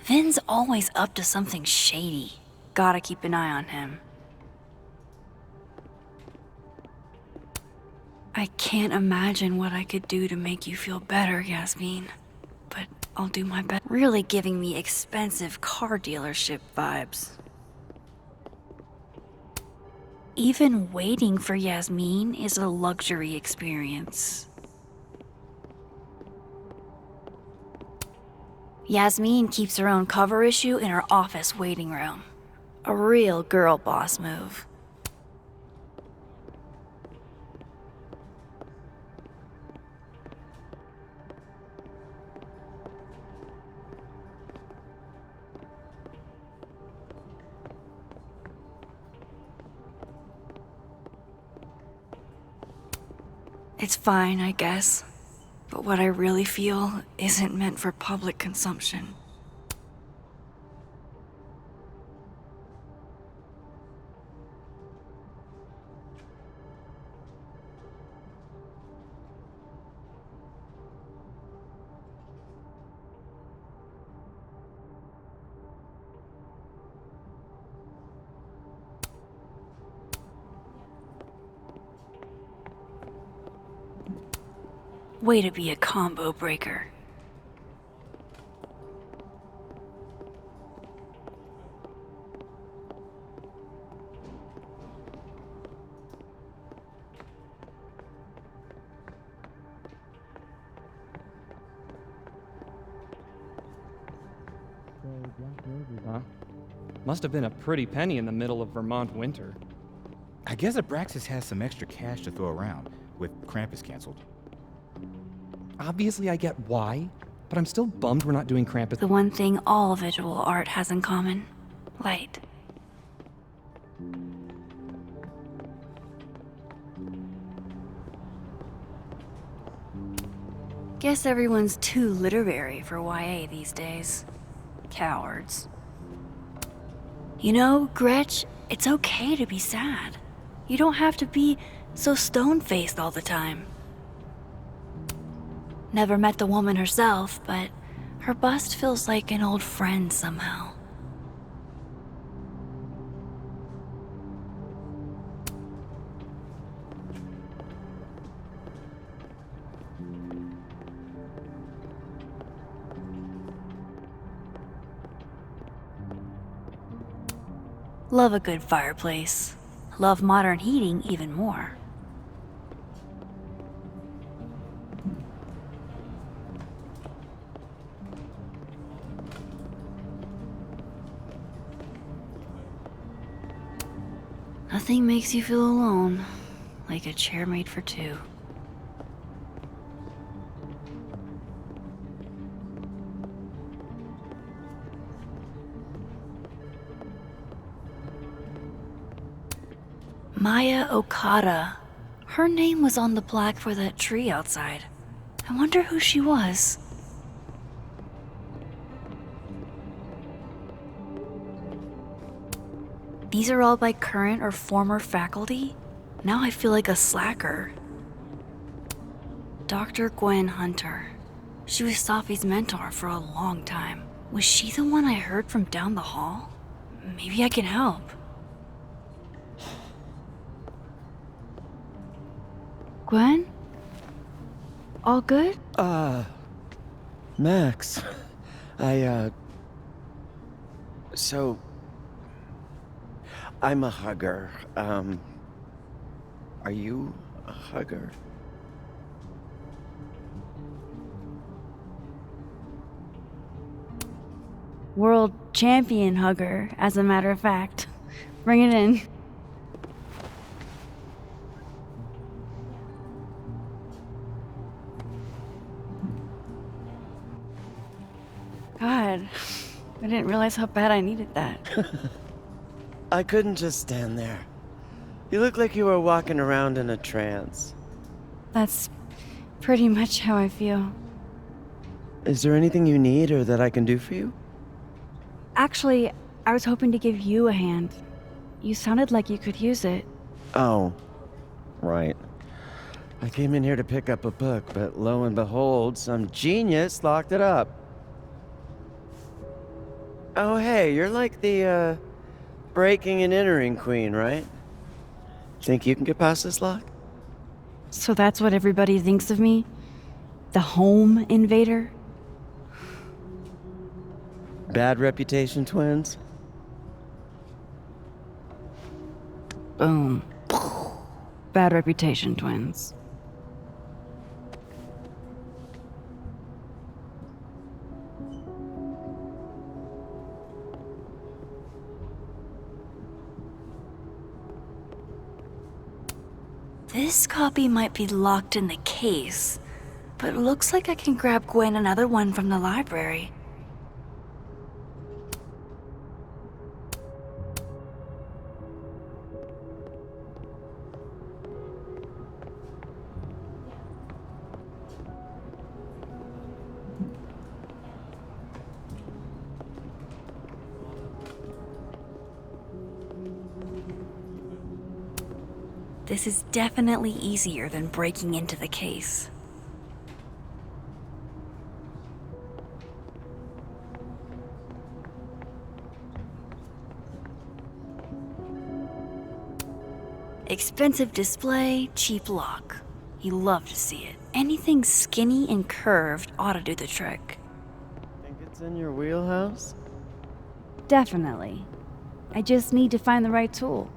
Vin's always up to something shady. Gotta keep an eye on him. I can't imagine what I could do to make you feel better, Yasmin. But I'll do my best. Really giving me expensive car dealership vibes. Even waiting for Yasmin is a luxury experience. Yasmin keeps her own cover issue in her office waiting room. A real girl boss move. It's fine, I guess. But what I really feel isn't meant for public consumption. Way to be a combo breaker. Huh? Must have been a pretty penny in the middle of Vermont winter. I guess Abraxas has some extra cash to throw around, with Krampus canceled. Obviously I get why, but I'm still bummed we're not doing Krampus. The one thing all visual art has in common: light. Guess everyone's too literary for YA these days. Cowards. You know, Gretch, it's okay to be sad. You don't have to be so stone-faced all the time. Never met the woman herself, but her bust feels like an old friend somehow. Love a good fireplace. Love modern heating even more. Nothing makes you feel alone like a chair made for two. Maya Okada. Her name was on the plaque for that tree outside. I wonder who she was. These are all by current or former faculty? Now I feel like a slacker. Dr. Gwen Hunter. She was Safi's mentor for a long time. Was she the one I heard from down the hall? Maybe I can help. Gwen? All good? Max. So... I'm a hugger. Are you a hugger? World champion hugger, as a matter of fact. Bring it in. God, I didn't realize how bad I needed that. I couldn't just stand there. You look like you were walking around in a trance. That's pretty much how I feel. Is there anything you need or that I can do for you? Actually, I was hoping to give you a hand. You sounded like you could use it. Oh, right. I came in here to pick up a book, but lo and behold, some genius locked it up. Oh, hey, you're like the, breaking and entering queen, right? Think you can get past this lock? So that's what everybody thinks of me? The home invader? Bad reputation, twins? Boom. Bad reputation, twins. This copy might be locked in the case, but it looks like I can grab Gwen another one from the library. This is definitely easier than breaking into the case. Expensive display, cheap lock. You love to see it. Anything skinny and curved ought to do the trick. Think it's in your wheelhouse? Definitely. I just need to find the right tool.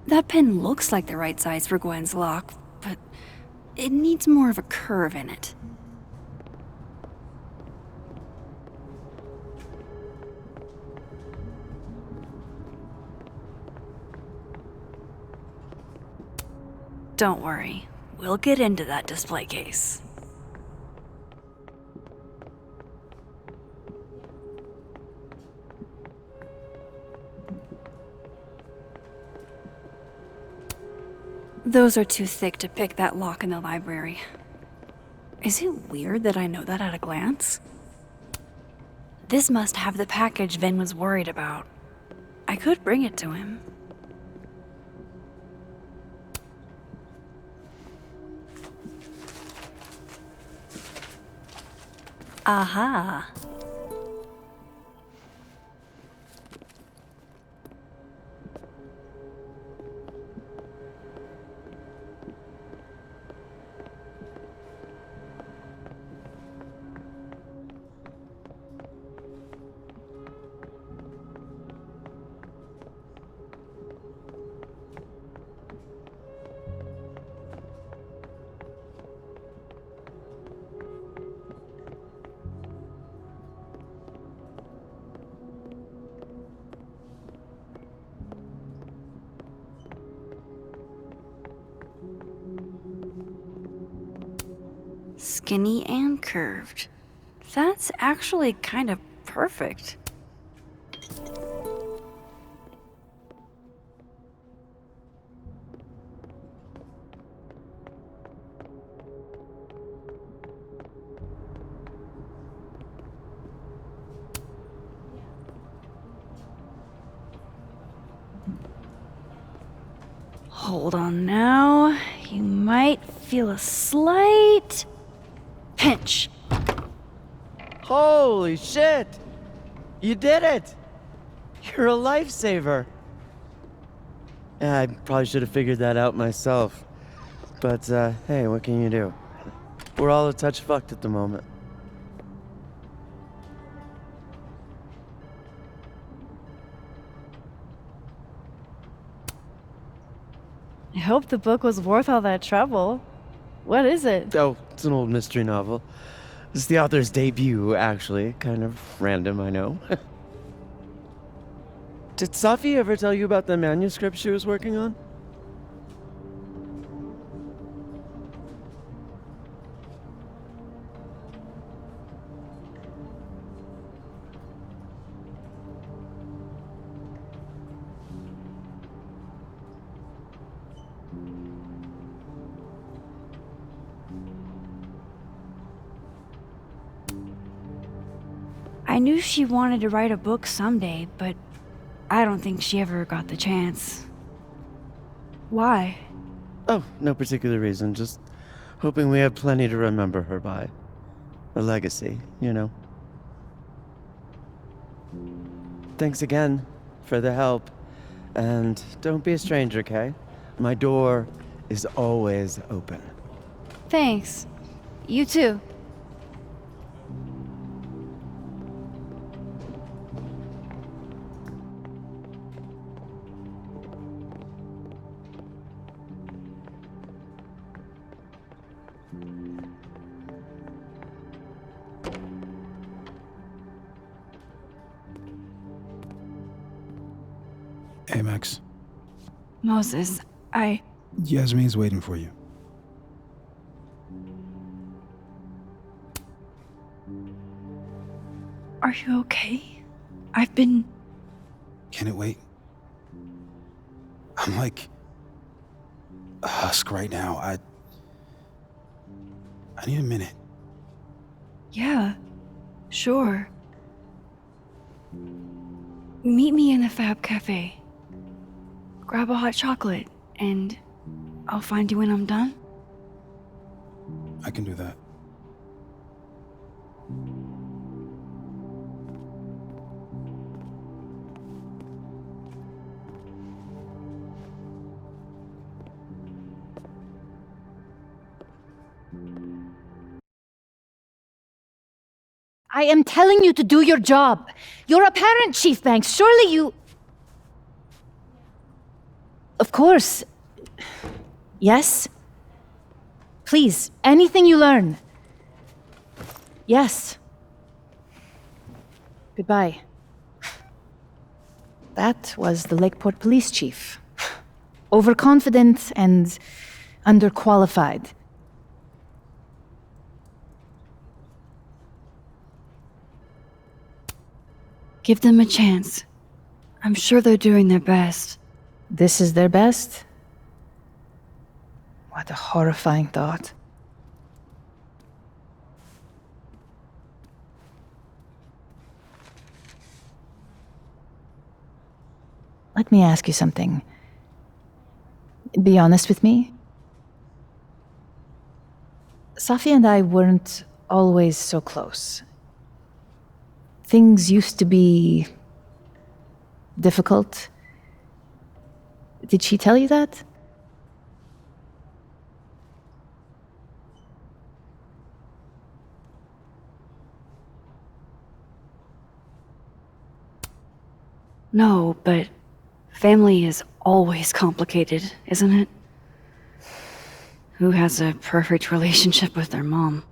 That pen looks like the right size for Gwen's lock, but it needs more of a curve in it. Don't worry, we'll get into that display case. Those are too thick to pick that lock in the library. Is it weird that I know that at a glance? This must have the package Vin was worried about. I could bring it to him. Aha. Skinny and curved. That's actually kind of perfect. Hold on now. You might feel a slight pinch. Holy shit! You did it! You're a lifesaver! Yeah, I probably should have figured that out myself. But, hey, what can you do? We're all a touch fucked at the moment. I hope the book was worth all that trouble. What is it? Oh, it's an old mystery novel. It's the author's debut, actually. Kind of random, I know. Did Safi ever tell you about the manuscript she was working on? I knew she wanted to write a book someday, but I don't think she ever got the chance. Why? Oh, no particular reason. Just hoping we have plenty to remember her by. A legacy, you know. Thanks again for the help. And don't be a stranger, Kay? My door is always open. Thanks. You too. Hey, Max. Moses, Yasmin's waiting for you. Are you okay? I've been... Can it wait? I'm like a husk right now. I need a minute. Yeah, sure. Meet me in the Fab Cafe. Grab a hot chocolate, and I'll find you when I'm done. I can do that. I am telling you to do your job. You're a parent, Chief Banks. Surely you... Of course. Yes? Please, anything you learn. Yes. Goodbye. That was the Lakeport Police Chief. Overconfident and underqualified. Give them a chance. I'm sure they're doing their best. This is their best? What a horrifying thought. Let me ask you something. Be honest with me. Safi and I weren't always so close. Things used to be difficult. Did she tell you that? No, but family is always complicated, isn't it? Who has a perfect relationship with their mom?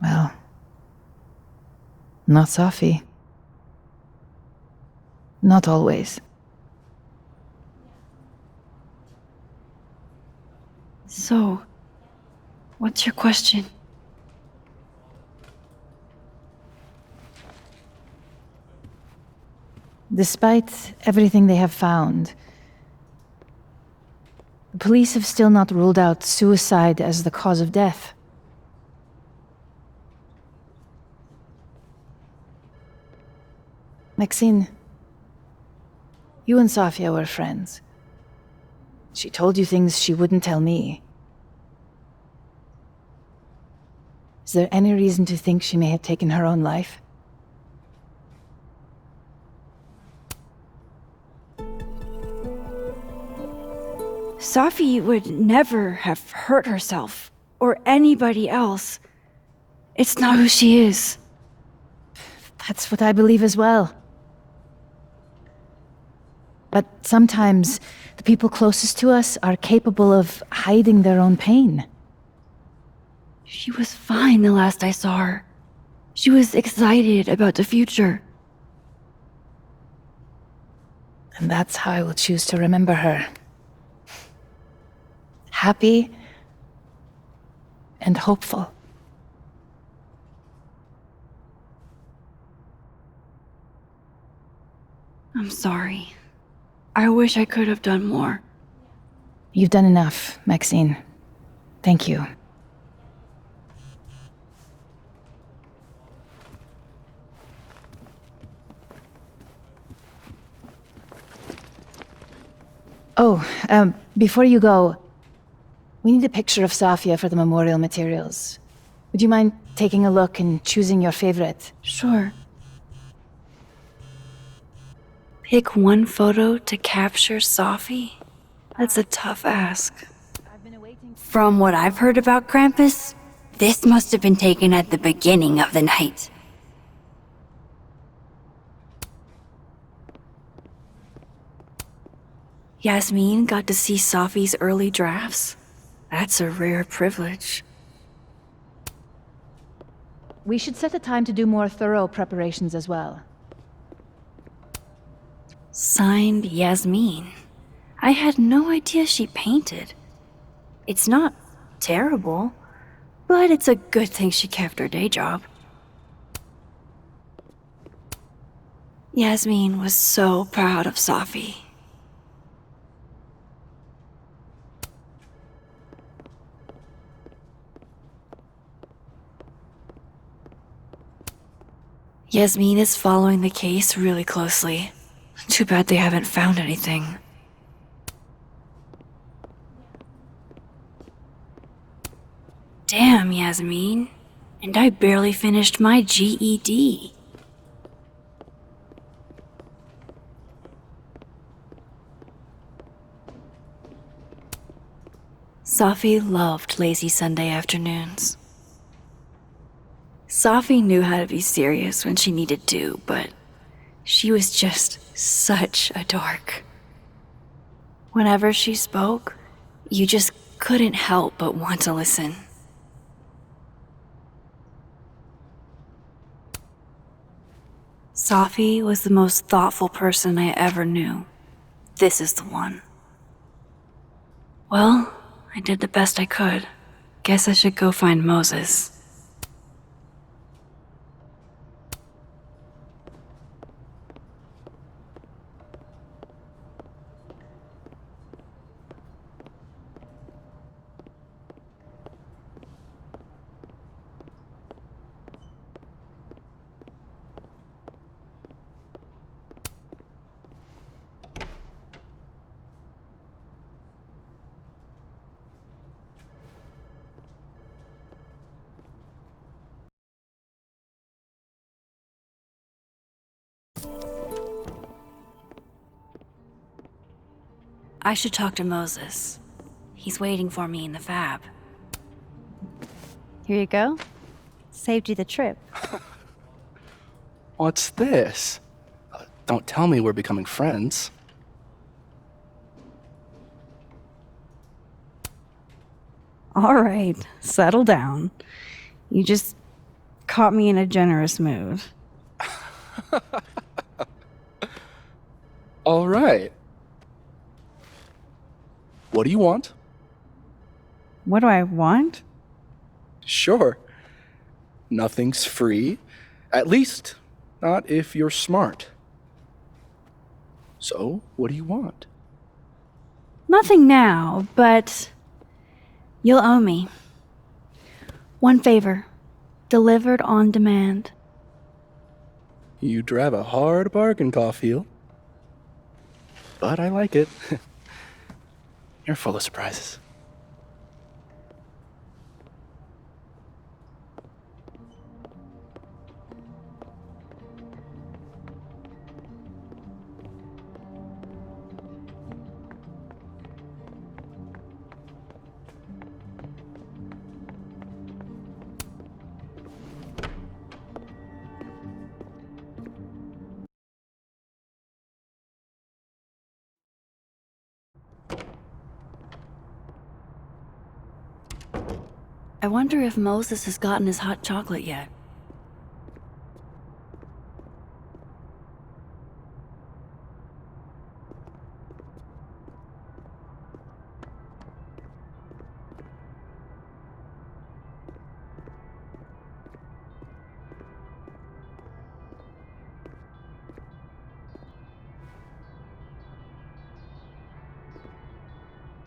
Well, not Safi. Not always. So, what's your question? Despite everything they have found, the police have still not ruled out suicide as the cause of death. Maxine, you and Safia were friends. She told you things she wouldn't tell me. Is there any reason to think she may have taken her own life? Safi would never have hurt herself, or anybody else. It's not who she is. That's what I believe as well. But sometimes the people closest to us are capable of hiding their own pain. She was fine the last I saw her. She was excited about the future. And that's how I will choose to remember her. Happy and hopeful. I'm sorry. I wish I could have done more. You've done enough, Maxine. Thank you. Oh, before you go, we need a picture of Safia for the memorial materials. Would you mind taking a look and choosing your favorite? Sure. Pick one photo to capture Sophie? That's a tough ask. From what I've heard about Krampus, this must have been taken at the beginning of the night. Yasmin got to see Sophie's early drafts? That's a rare privilege. We should set a time to do more thorough preparations as well. Signed Yasmin. I had no idea she painted. It's not terrible, but it's a good thing she kept her day job. Yasmin was so proud of Sophie. Yasmin is following the case really closely. Too bad they haven't found anything. Damn, Yasmin. And I barely finished my GED. Sophie loved lazy Sunday afternoons. Sophie knew how to be serious when she needed to, but she was just such a dork. Whenever she spoke, you just couldn't help but want to listen. Sophie was the most thoughtful person I ever knew. This is the one. Well, I did the best I could. Guess I should go find Moses. I should talk to Moses. He's waiting for me in the fab. Here you go. Saved you the trip. What's this? Don't tell me we're becoming friends. All right, settle down. You just caught me in a generous mood. All right. What do you want? What do I want? Sure. Nothing's free. At least, not if you're smart. So, what do you want? Nothing now, but you'll owe me. One favor, delivered on demand. You drive a hard bargain, Caulfield. But I like it. You're full of surprises. I wonder if Moses has gotten his hot chocolate yet.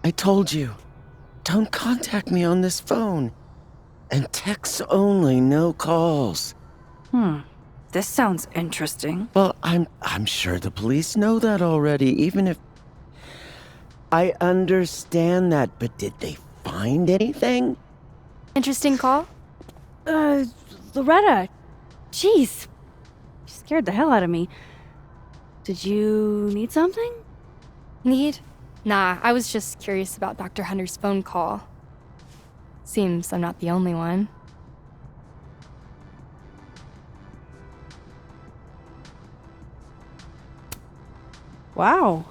I told you, don't contact me on this phone. And texts only, no calls. This sounds interesting. Well, I'm sure the police know that already, even if... I understand that, but did they find anything? Interesting call? Loretta. Jeez. You scared the hell out of me. Did you need something? Need? Nah, I was just curious about Dr. Hunter's phone call. Seems I'm not the only one. Wow.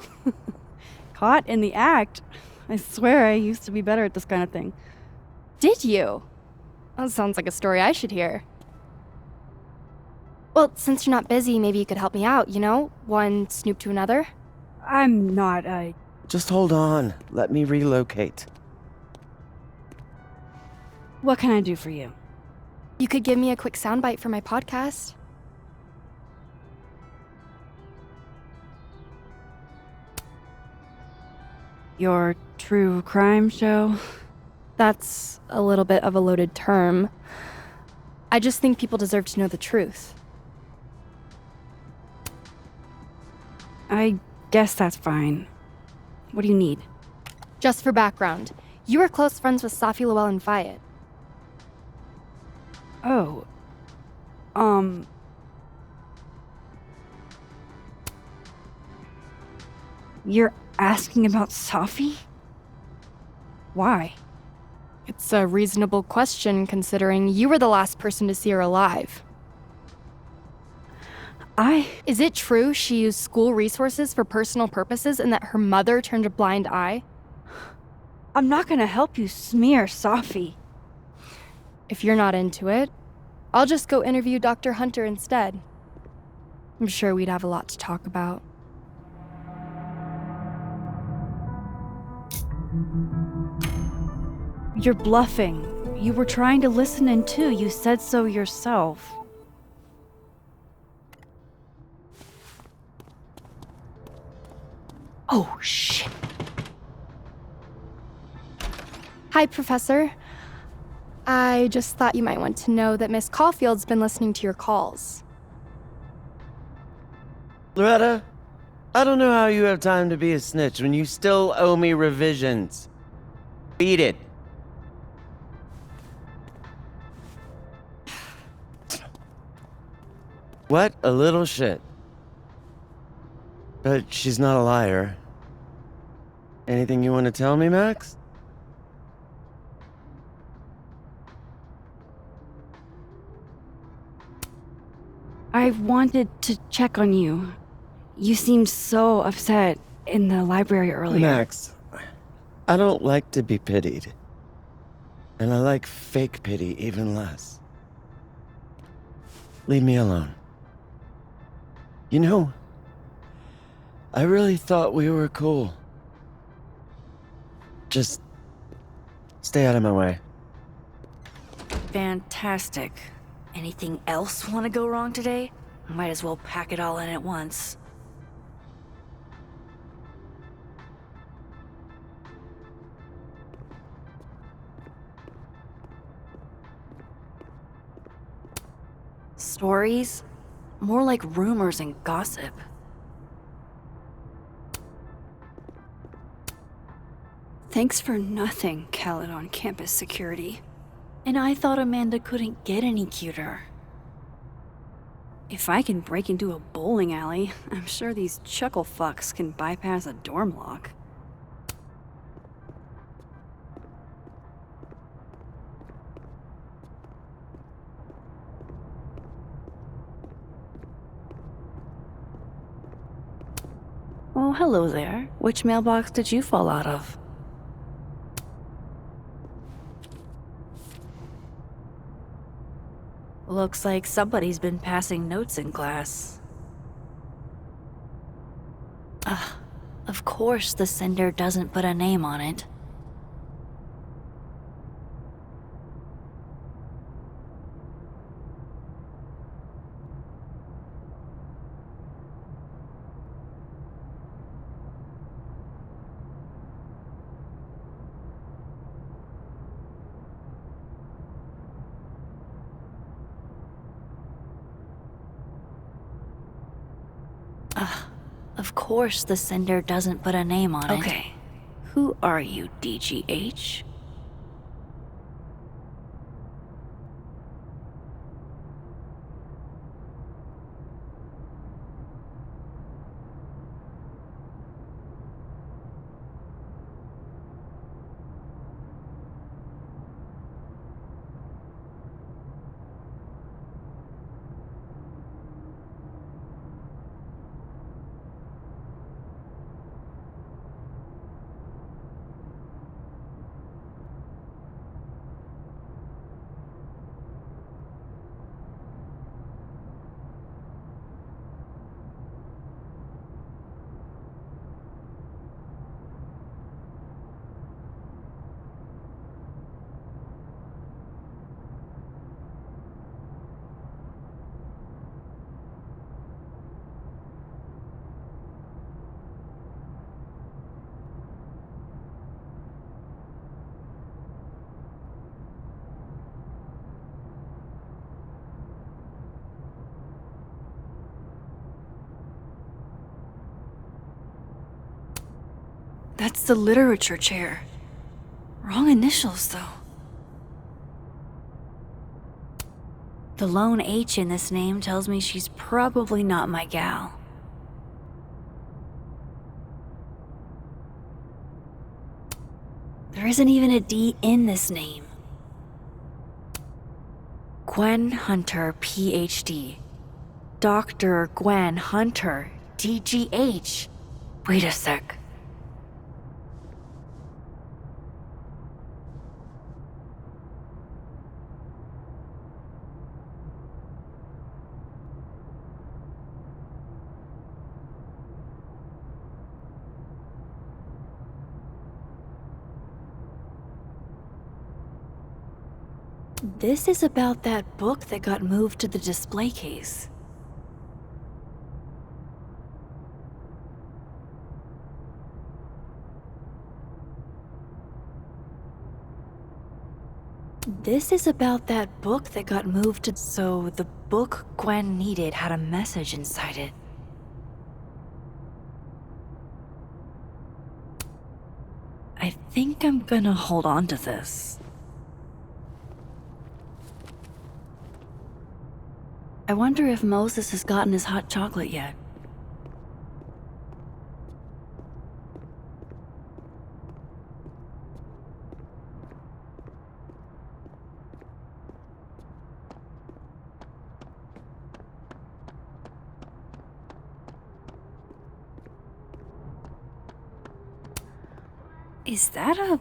Caught in the act. I swear I used to be better at this kind of thing. Did you? That sounds like a story I should hear. Well, since you're not busy, maybe you could help me out, you know? One snoop to another. I'm not, Just hold on. Let me relocate. What can I do for you? You could give me a quick soundbite for my podcast. Your true crime show? That's a little bit of a loaded term. I just think people deserve to know the truth. I guess that's fine. What do you need? Just for background, you were close friends with Safi Lowell and Fayed. Oh. You're asking about Safi? Why? It's a reasonable question considering you were the last person to see her alive. Is it true she used school resources for personal purposes and that her mother turned a blind eye? I'm not gonna help you smear Safi. If you're not into it, I'll just go interview Dr. Hunter instead. I'm sure we'd have a lot to talk about. You're bluffing. You were trying to listen in too. You said so yourself. Oh, shit. Hi, Professor. I just thought you might want to know that Miss Caulfield's been listening to your calls. Loretta, I don't know how you have time to be a snitch when you still owe me revisions. Beat it. What a little shit. But she's not a liar. Anything you want to tell me, Max? I wanted to check on you. You seemed so upset in the library earlier. Max, I don't like to be pitied. And I like fake pity even less. Leave me alone. You know, I really thought we were cool. Just stay out of my way. Fantastic. Anything else want to go wrong today? Might as well pack it all in at once. Stories? More like rumors and gossip. Thanks for nothing, Khaled on campus security. And I thought Amanda couldn't get any cuter. If I can break into a bowling alley, I'm sure these chuckle fucks can bypass a dorm lock. Oh, hello there. Which mailbox did you fall out of? Looks like somebody's been passing notes in class. Of course the sender doesn't put a name on it. Of course the sender doesn't put a name on it. Okay, Who are you, DGH? That's the literature chair. Wrong initials, though. The lone H in this name tells me she's probably not my gal. There isn't even a D in this name. Gwen Hunter, PhD. Dr. Gwen Hunter, DGH. Wait a sec. This is about that book that got moved to the display case. This is about that book that got moved to... So the book Gwen needed had a message inside it. I think I'm gonna hold on to this. I wonder if Moses has gotten his hot chocolate yet. Is that a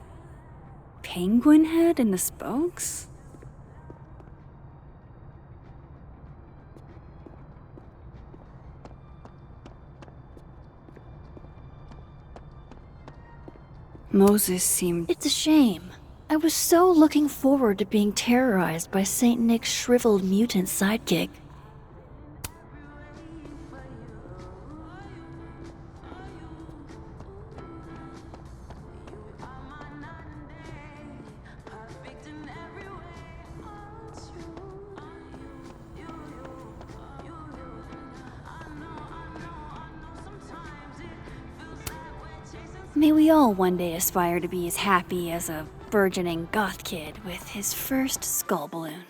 penguin head in the spokes? Moses seemed... It's a shame. I was so looking forward to being terrorized by Saint Nick's shriveled mutant sidekick. May we all one day aspire to be as happy as a burgeoning goth kid with his first skull balloon.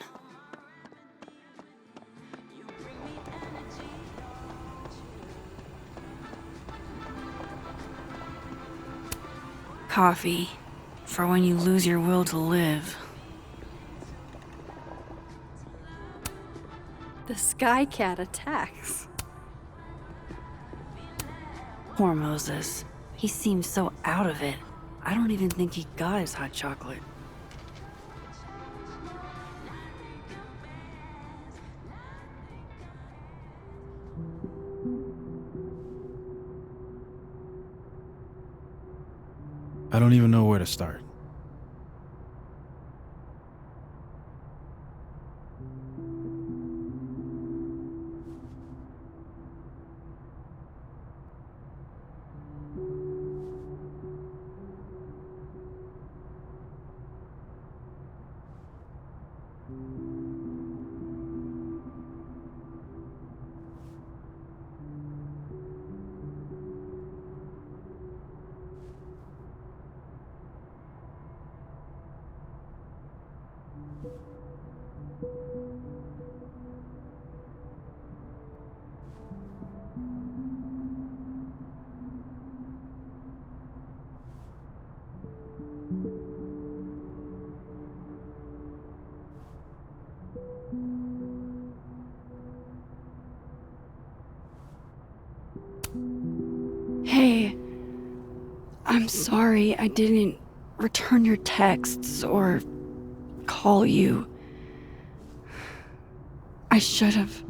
Coffee, for when you lose your will to live. The Sky Cat attacks. Poor Moses. He seems so out of it. I don't even think he got his hot chocolate. I don't even know where to start. Hey, I'm sorry I didn't return your texts or call you. I should have.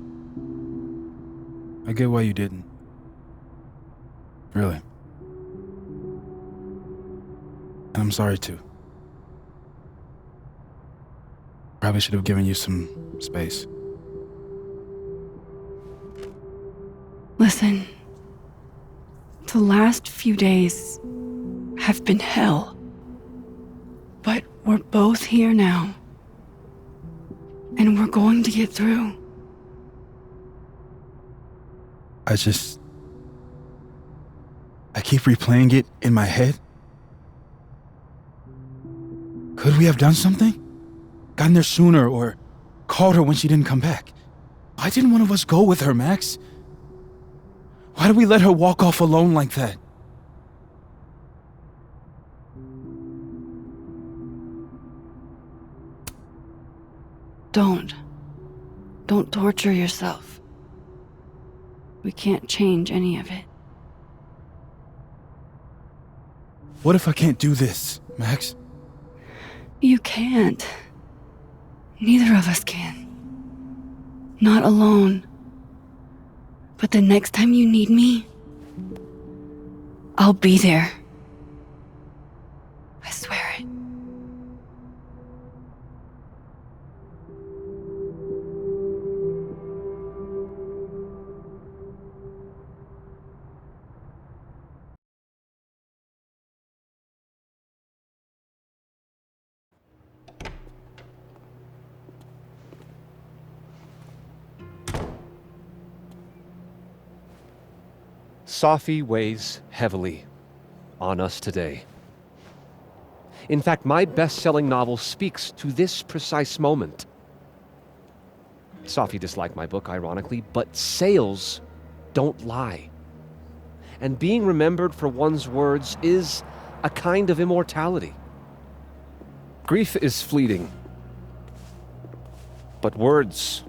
I get why you didn't. Really. And I'm sorry too. Probably should have given you some space. Listen, the last few days have been hell. But we're both here now. And we're going to get through. I keep replaying it in my head. Could we have done something? Gotten there sooner or called her when she didn't come back? Why didn't one of us go with her, Max? Why did we let her walk off alone like that? Don't torture yourself. We can't change any of it. What if I can't do this, Max? You can't. Neither of us can. Not alone. But the next time you need me, I'll be there. I swear it. Safi weighs heavily on us today. In fact, my best-selling novel speaks to this precise moment. Safi disliked my book, ironically, but sales don't lie. And being remembered for one's words is a kind of immortality. Grief is fleeting. But words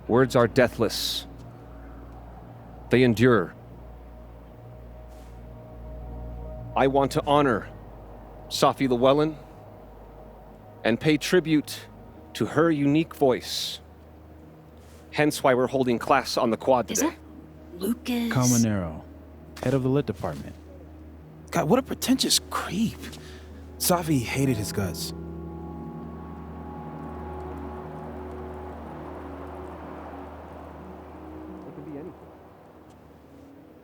are deathless. They endure. I want to honor Safi Llewellyn and pay tribute to her unique voice. Hence why we're holding class on the quad Is today. that Lucas? Caminero, head of the lit department. God, what a pretentious creep. Safi hated his guts. It can be anything.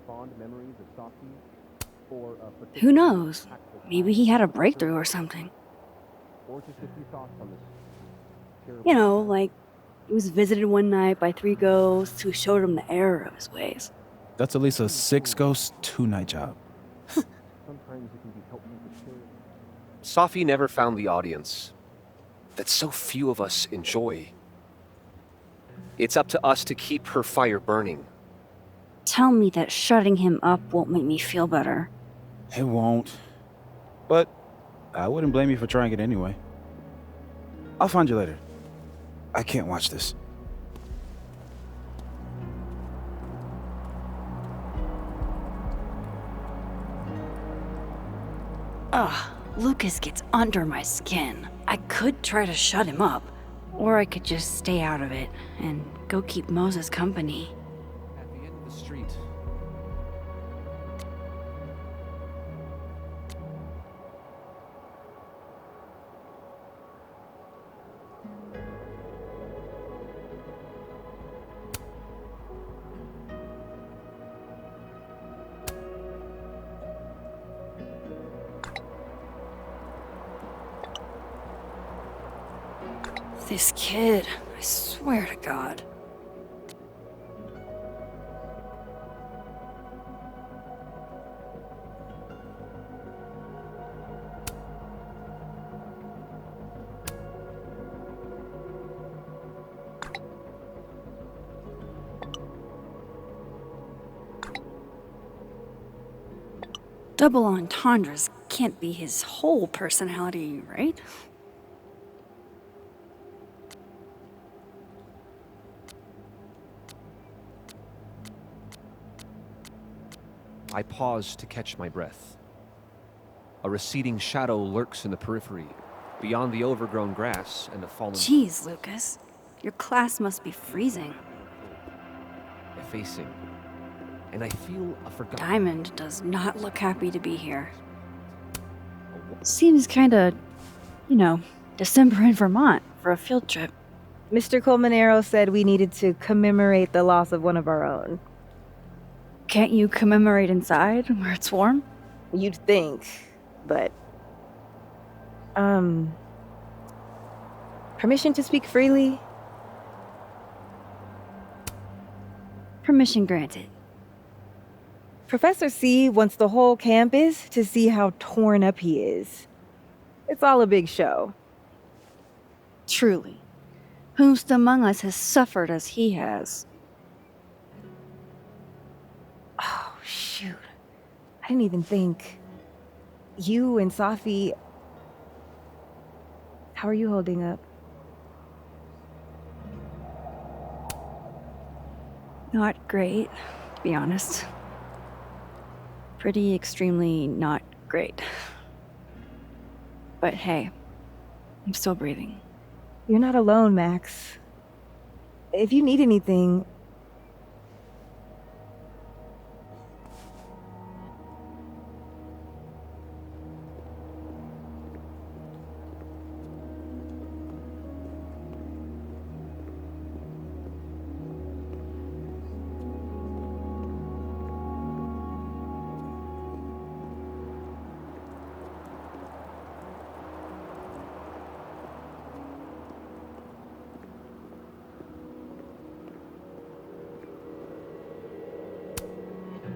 Fond memories of Safi or a particular Who knows? impactful Maybe he had a breakthrough or something. or just a few thoughts on this terrible You know, like he was visited one night by 3 ghosts who showed him the error of his ways. That's at least a 6 ghost, 2-night job. Sometimes it can be helpful to share. Safi never found the audience that so few of us enjoy. It's up to us to keep her fire burning. Tell me that shutting him up won't make me feel better. It won't. But I wouldn't blame you for trying it anyway. I'll find you later. I can't watch this. Ugh, Lucas gets under my skin. I could try to shut him up, or I could just stay out of it and go keep Moses company. At the end of the street, This kid, I swear to God. Double entendres can't be his whole personality, right? I pause to catch my breath. A receding shadow lurks in the periphery, beyond the overgrown grass and a fallen... Jeez, Lucas. Your class must be freezing. Effacing. And I feel a forgotten... Diamond does not look happy to be here. Seems kinda, December in Vermont for a field trip. Mr. Colmenero said we needed to commemorate the loss of one of our own. Can't you commemorate inside where it's warm? You'd think, but... Permission to speak freely? Permission granted. Professor C wants the whole campus to see how torn up he is. It's all a big show. Truly. Whomst among us has suffered as he has? Oh, shoot. I didn't even think. You and Safi... How are you holding up? Not great, to be honest. Pretty extremely not great. But hey, I'm still breathing. You're not alone, Max. If you need anything...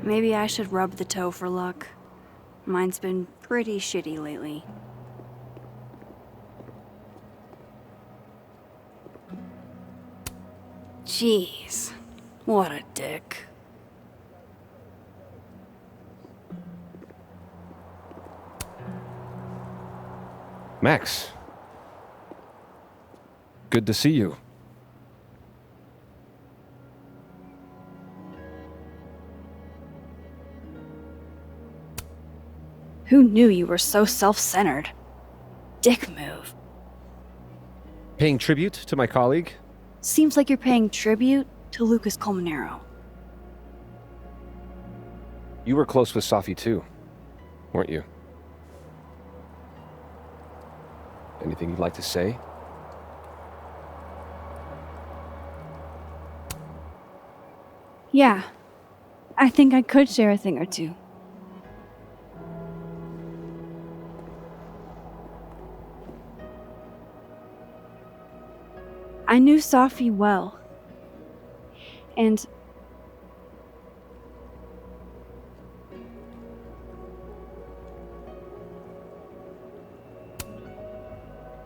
Maybe I should rub the toe for luck. Mine's been pretty shitty lately. Jeez, what a dick. Max. Good to see you. Who knew you were so self-centered? Dick move. Paying tribute to my colleague? Seems like you're paying tribute to Lucas Colmenero. You were close with Safi too, weren't you? Anything you'd like to say? Yeah, I think I could share a thing or two. I knew Safi well. And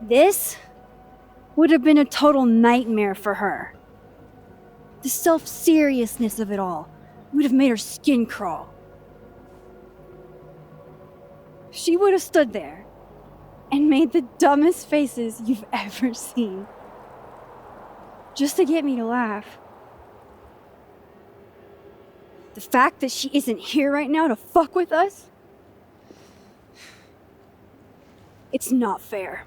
this would have been a total nightmare for her. The self-seriousness of it all would have made her skin crawl. She would have stood there and made the dumbest faces you've ever seen. Just to get me to laugh. The fact that she isn't here right now to fuck with us? It's not fair.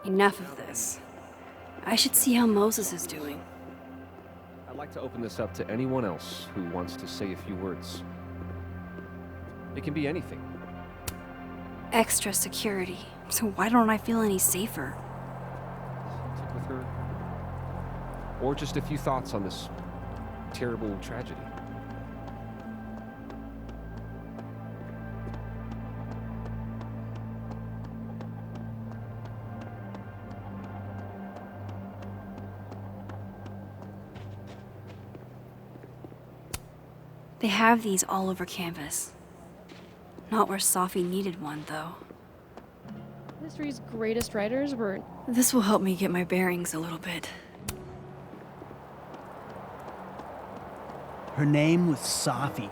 Enough of this. I should see how Moses is doing. I'd like to open this up to anyone else who wants to say a few words. It can be anything. Extra security. So why don't I feel any safer? With her. Or just a few thoughts on this terrible tragedy. They have these all over campus. Not where Safi needed one, though. History's greatest writers were... This will help me get my bearings a little bit. Her name was Safi.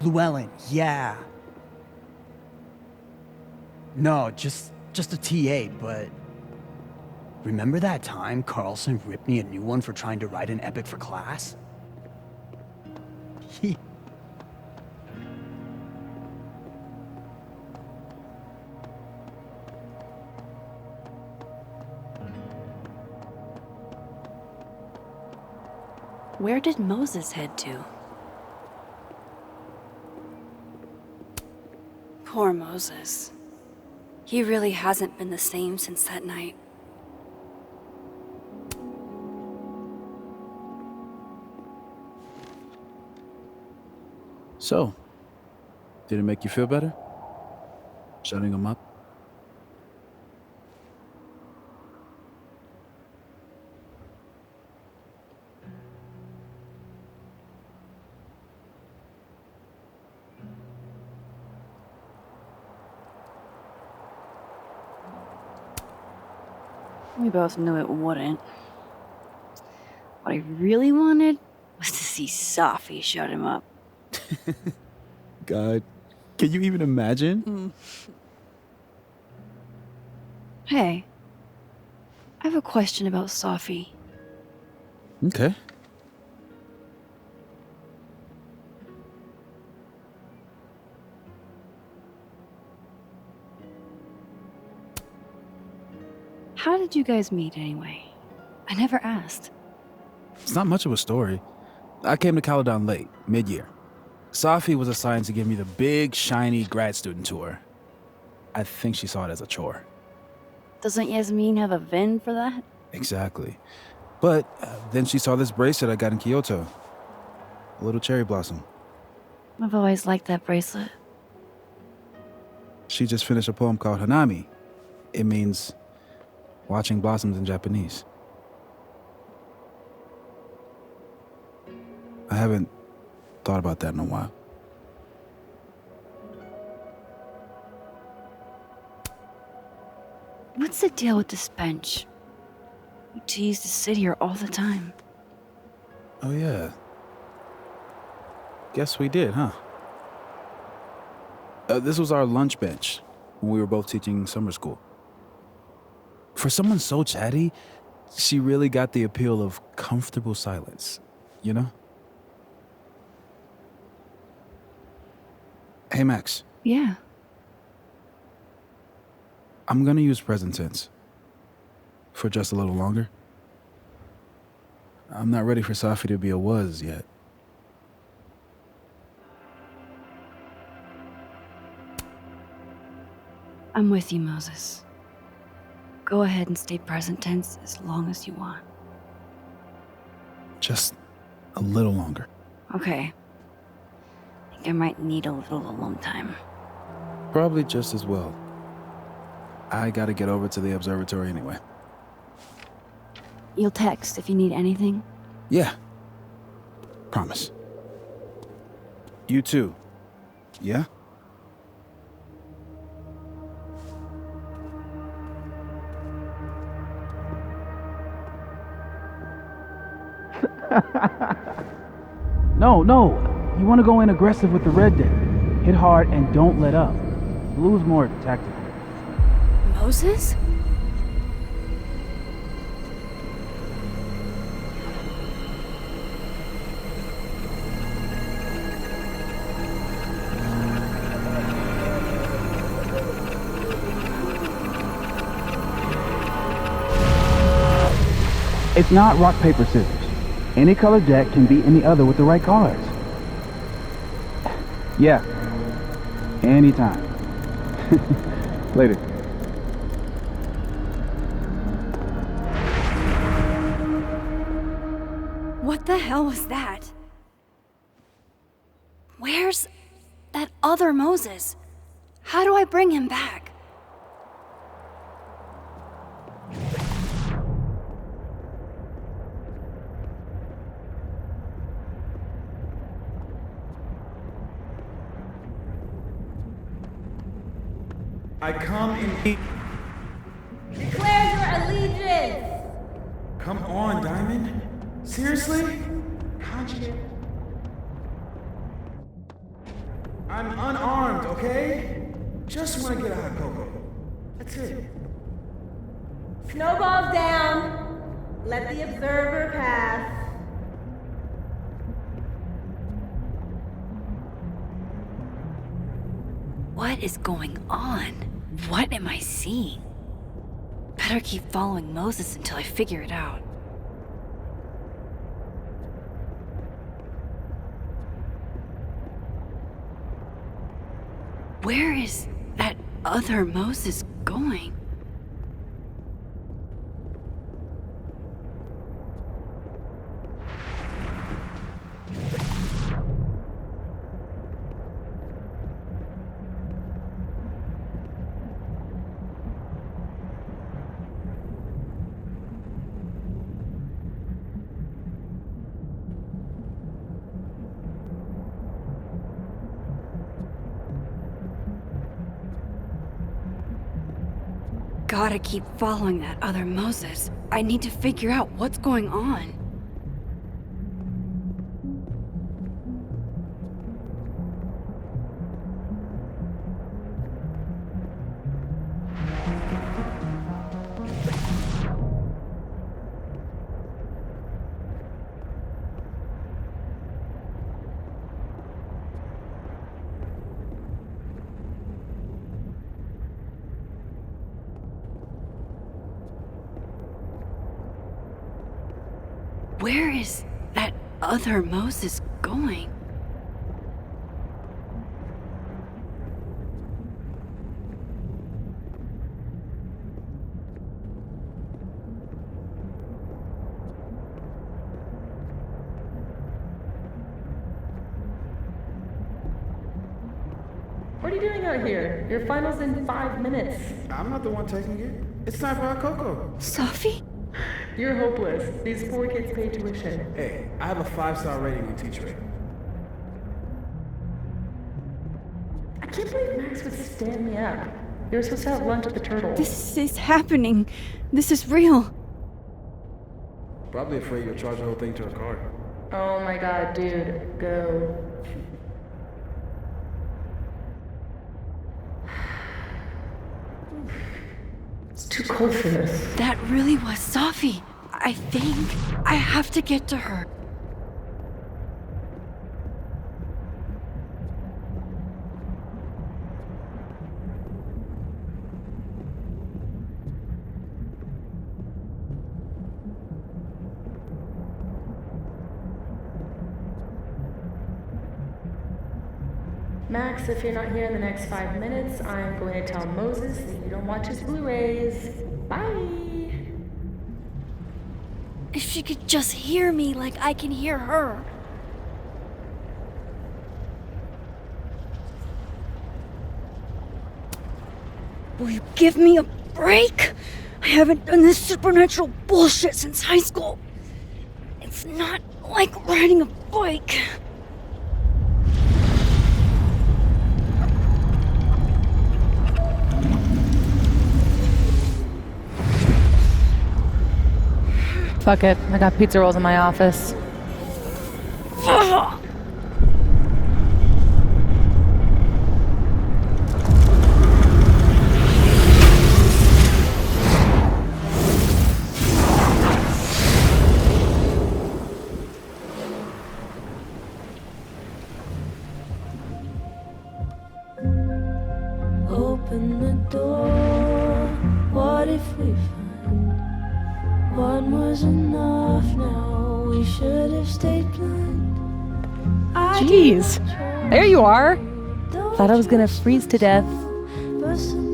Llewellyn, yeah. No, just a TA, but... Remember that time Carlson ripped me a new one for trying to write an epic for class? Where did Moses head to? Poor Moses. He really hasn't been the same since that night. So, did it make you feel better? Shutting him up? We both knew it wouldn't. What I really wanted was to see Safi shut him up. God, can you even imagine? Hey, I have a question about Safi. Okay. How did you guys meet anyway? I never asked. It's not much of a story. I came to Caledon late, mid-year. Safi was assigned to give me the big, shiny grad student tour. I think she saw it as a chore. Doesn't Yasmin have a VIN for that? Exactly. But then she saw this bracelet I got in Kyoto. A little cherry blossom. I've always liked that bracelet. She just finished a poem called Hanami. It means watching blossoms in Japanese. I haven't thought about that in a while. What's the deal with this bench? You used to sit here all the time. Oh, yeah. Guess we did, huh? This was our lunch bench when we were both teaching summer school. For someone so chatty, she really got the appeal of comfortable silence, you know? Hey, Max. Yeah. I'm gonna use present tense. For just a little longer. I'm not ready for Safi to be a was yet. I'm with you, Moses. Go ahead and stay present tense as long as you want. Just a little longer. Okay. I think I might need a little alone time. Probably just as well. I gotta get over to the observatory anyway. You'll text if you need anything? Yeah. Promise. You too. Yeah? No. You want to go in aggressive with the red deck. Hit hard and don't let up. Blue's more tactical. Moses? It's not rock, paper, scissors. Any color deck can beat any other with the right cards. Yeah. Anytime. Later. What the hell was that? Where's that other Moses? How do I bring him back? I come in. Declare your allegiance! Come on, Diamond. Seriously? Conjugate. I'm unarmed, okay? Just want to get a hot cocoa. That's it. Snowballs down. Let the observer pass. What is going on? What am I seeing? Better keep following Moses until I figure it out. Where is that other Moses going? Gotta keep following that other Moses. I need to figure out what's going on. Where is that other Moses going? What are you doing out here? Your final's in 5 minutes. I'm not the one taking it. It's time for our Coco. Safi? You're hopeless. These poor kids pay tuition. Hey, I have a 5-star rating on T-Trade. I can't believe Max would stand me up. You were supposed to have lunch at the Turtle. This is happening. This is real. Probably afraid you'll charge the whole thing to her card. Oh my god, dude. Go. It's too cold for this. That really was Safi. I think I have to get to her. Max, if you're not here in the next 5 minutes, I'm going to tell Moses that you don't watch his Blu-rays. Bye! If she could just hear me like I can hear her. Will you give me a break? I haven't done this supernatural bullshit since high school. It's not like riding a bike. Fuck it. I got pizza rolls in my office. Open the door. What if we find one was enough now? We should have stayed blind. Jeez. There you are. Thought I was gonna freeze to death. But some